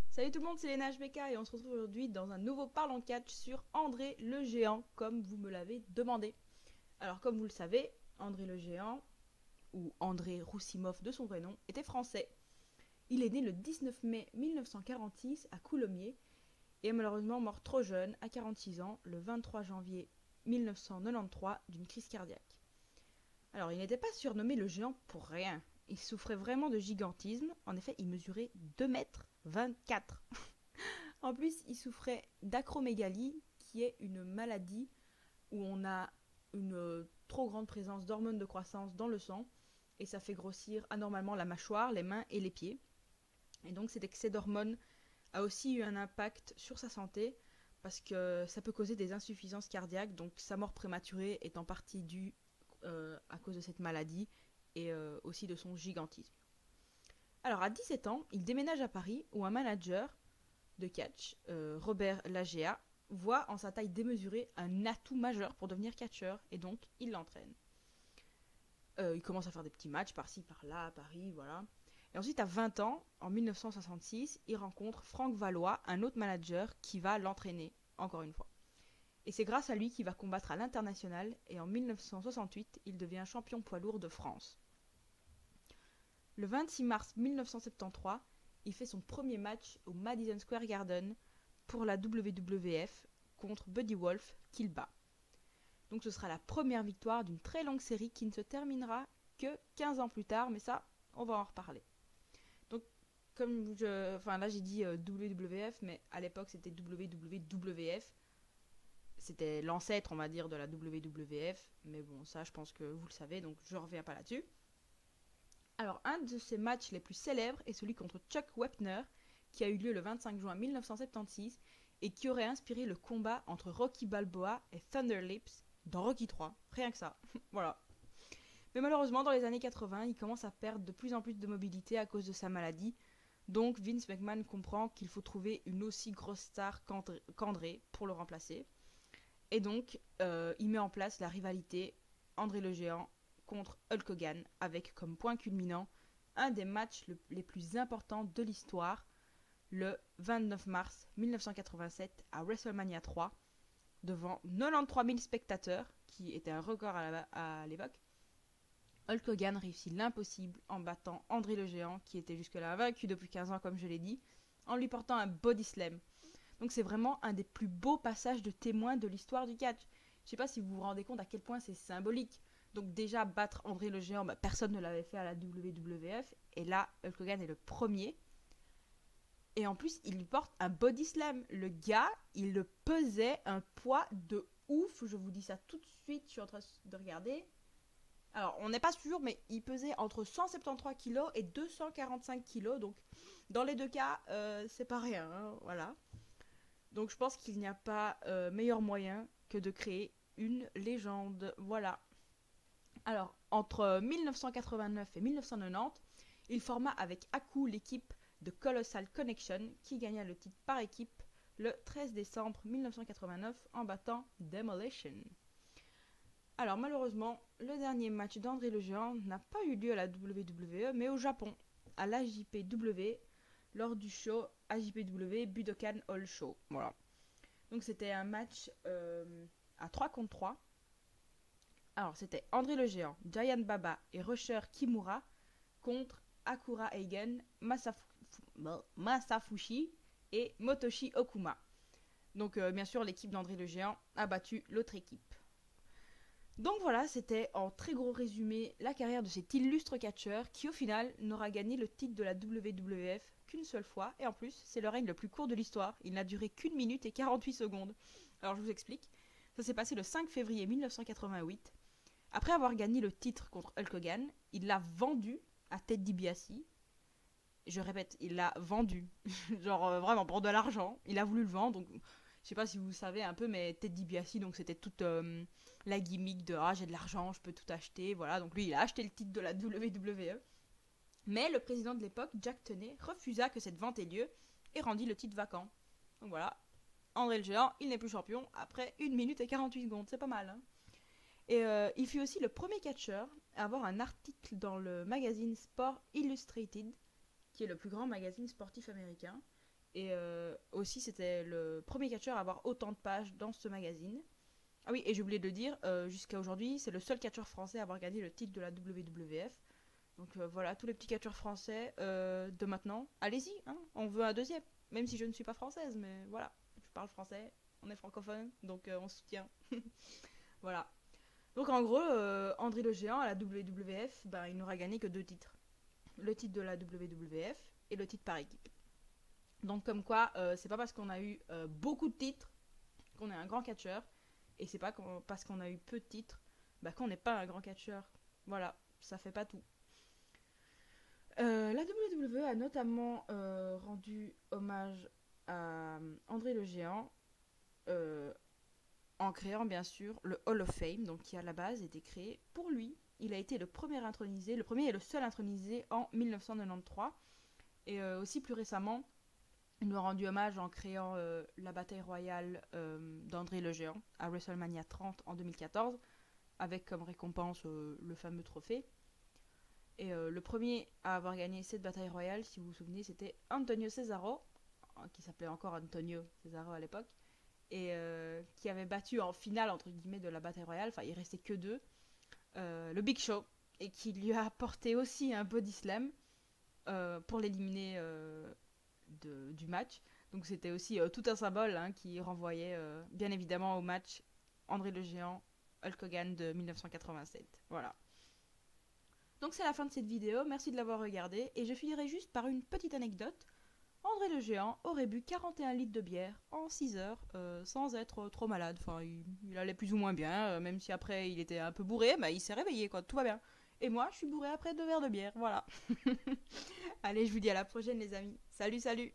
Salut tout le monde, c'est Léna HBK et on se retrouve aujourd'hui dans un nouveau Parlons Catch sur André le Géant, comme vous me l'avez demandé. Alors comme vous le savez, André le Géant, ou André Roussimov de son vrai nom, était français. Il est né le 19 mai 1946 à Coulommiers et est malheureusement mort trop jeune, à 46 ans, le 23 janvier 1993, d'une crise cardiaque. Alors il n'était pas surnommé le Géant pour rien. Il souffrait vraiment de gigantisme. En effet, il mesurait 2,24 m. En plus, il souffrait d'acromégalie, qui est une maladie où on a une trop grande présence d'hormones de croissance dans le sang et ça fait grossir anormalement la mâchoire, les mains et les pieds. Et donc cet excès d'hormones a aussi eu un impact sur sa santé parce que ça peut causer des insuffisances cardiaques, donc sa mort prématurée est en partie due à cause de cette maladie et aussi de son gigantisme. Alors à 17 ans, il déménage à Paris où un manager de catch, Robert Lagea, voit en sa taille démesurée un atout majeur pour devenir catcheur et donc il l'entraîne. Il commence à faire des petits matchs par-ci par-là à Paris, voilà. Et ensuite à 20 ans, en 1966, il rencontre Franck Valois, un autre manager qui va l'entraîner, encore une fois. Et c'est grâce à lui qu'il va combattre à l'international et en 1968, il devient champion poids lourd de France. Le 26 mars 1973, il fait son premier match au Madison Square Garden pour la WWF contre Buddy Wolf qu'il bat. Donc ce sera la première victoire d'une très longue série qui ne se terminera que 15 ans plus tard, mais ça, on va en reparler. Donc là j'ai dit WWF, mais à l'époque c'était WWF. C'était l'ancêtre, on va dire, de la WWF, mais bon, ça je pense que vous le savez, donc je reviens pas là-dessus. Alors, un de ses matchs les plus célèbres est celui contre Chuck Wepner, qui a eu lieu le 25 juin 1976 et qui aurait inspiré le combat entre Rocky Balboa et Thunder Lips dans Rocky 3. Rien que ça. Voilà. Mais malheureusement, dans les années 80, il commence à perdre de plus en plus de mobilité à cause de sa maladie. Donc, Vince McMahon comprend qu'il faut trouver une aussi grosse star qu'André pour le remplacer. Et donc, il met en place la rivalité André le Géant contre Hulk Hogan, avec comme point culminant un des matchs les plus importants de l'histoire, le 29 mars 1987 à WrestleMania 3, devant 93 000 spectateurs, qui était un record à l'époque. Hulk Hogan réussit l'impossible en battant André le Géant, qui était jusque-là invaincu depuis 15 ans, comme je l'ai dit, en lui portant un body slam. Donc c'est vraiment un des plus beaux passages de témoin de l'histoire du catch. Je ne sais pas si vous vous rendez compte à quel point c'est symbolique. Donc déjà, battre André le Géant, personne ne l'avait fait à la WWF. Et là, Hulk Hogan est le premier. Et en plus, il lui porte un body slam. Le gars, il le pesait un poids de ouf. Je vous dis ça tout de suite, je suis en train de regarder. Alors, on n'est pas sûr, mais il pesait entre 173 kg et 245 kg. Donc, dans les deux cas, c'est pas rien. Hein, voilà. Donc, je pense qu'il n'y a pas meilleur moyen que de créer une légende. Voilà. Alors, entre 1989 et 1990, il forma avec Haku l'équipe de Colossal Connection qui gagna le titre par équipe le 13 décembre 1989 en battant Demolition. Alors malheureusement, le dernier match d'André le Géant n'a pas eu lieu à la WWE mais au Japon, à l'AJPW, lors du show AJPW Budokan All Show. Voilà. Donc c'était un match à 3 contre 3. Alors, c'était André le Géant, Giant Baba et Rusher Kimura contre Akura Eigen, Masafushi et Motoshi Okuma. Donc, bien sûr, l'équipe d'André le Géant a battu l'autre équipe. Donc voilà, c'était en très gros résumé la carrière de cet illustre catcheur qui, au final, n'aura gagné le titre de la WWF qu'une seule fois. Et en plus, c'est le règne le plus court de l'histoire. Il n'a duré qu'1 minute et 48 secondes. Alors, je vous explique. Ça s'est passé le 5 février 1988. Après avoir gagné le titre contre Hulk Hogan, il l'a vendu à Ted DiBiase. Je répète, il l'a vendu. Genre vraiment pour de l'argent. Il a voulu le vendre. Donc, je sais pas si vous savez un peu, mais Ted DiBiase, donc c'était toute la gimmick de j'ai de l'argent, je peux tout acheter. Voilà, donc lui, il a acheté le titre de la WWE. Mais le président de l'époque, Jack Tunney, refusa que cette vente ait lieu et rendit le titre vacant. Donc voilà, André le Géant, il n'est plus champion après 1 minute et 48 secondes. C'est pas mal, hein. Et il fut aussi le premier catcheur à avoir un article dans le magazine Sport Illustrated, qui est le plus grand magazine sportif américain. Et aussi, c'était le premier catcheur à avoir autant de pages dans ce magazine. Ah oui, et j'ai oublié de le dire, jusqu'à aujourd'hui, c'est le seul catcheur français à avoir gagné le titre de la WWF. Donc voilà, tous les petits catcheurs français de maintenant, allez-y, hein, on veut un deuxième. Même si je ne suis pas française, mais voilà, je parle français, on est francophone, donc on soutient. Voilà. Donc en gros, André le Géant à la WWF, ben, il n'aura gagné que 2 titres. Le titre de la WWF et le titre par équipe. Donc comme quoi, c'est pas parce qu'on a eu beaucoup de titres qu'on est un grand catcheur. Et c'est pas parce qu'on a eu peu de titres bah, qu'on n'est pas un grand catcheur. Voilà, ça fait pas tout. La WWE a notamment rendu hommage à André le Géant en créant bien sûr le Hall of Fame, donc qui à la base était créé pour lui. Il a été le premier intronisé, le premier et le seul intronisé en 1993. Et aussi plus récemment, il nous a rendu hommage en créant la bataille royale d'André le Géant à WrestleMania 30 en 2014, avec comme récompense le fameux trophée. Et le premier à avoir gagné cette bataille royale, si vous vous souvenez, c'était Antonio Cesaro, qui s'appelait encore Antonio Cesaro à l'époque, et qui avait battu en finale, entre guillemets, de la bataille royale, enfin il restait que 2, le Big Show, et qui lui a apporté aussi un body slam pour l'éliminer du match. Donc c'était aussi tout un symbole hein, qui renvoyait bien évidemment au match André le Géant Hulk Hogan de 1987. Voilà. Donc c'est la fin de cette vidéo, merci de l'avoir regardée et je finirai juste par une petite anecdote. André le Géant aurait bu 41 litres de bière en 6 heures sans être trop malade. Enfin, il allait plus ou moins bien, même si après il était un peu bourré, bah, il s'est réveillé quoi, tout va bien. Et moi, je suis bourré après 2 verres de bière, voilà. Allez, je vous dis à la prochaine les amis. Salut, salut!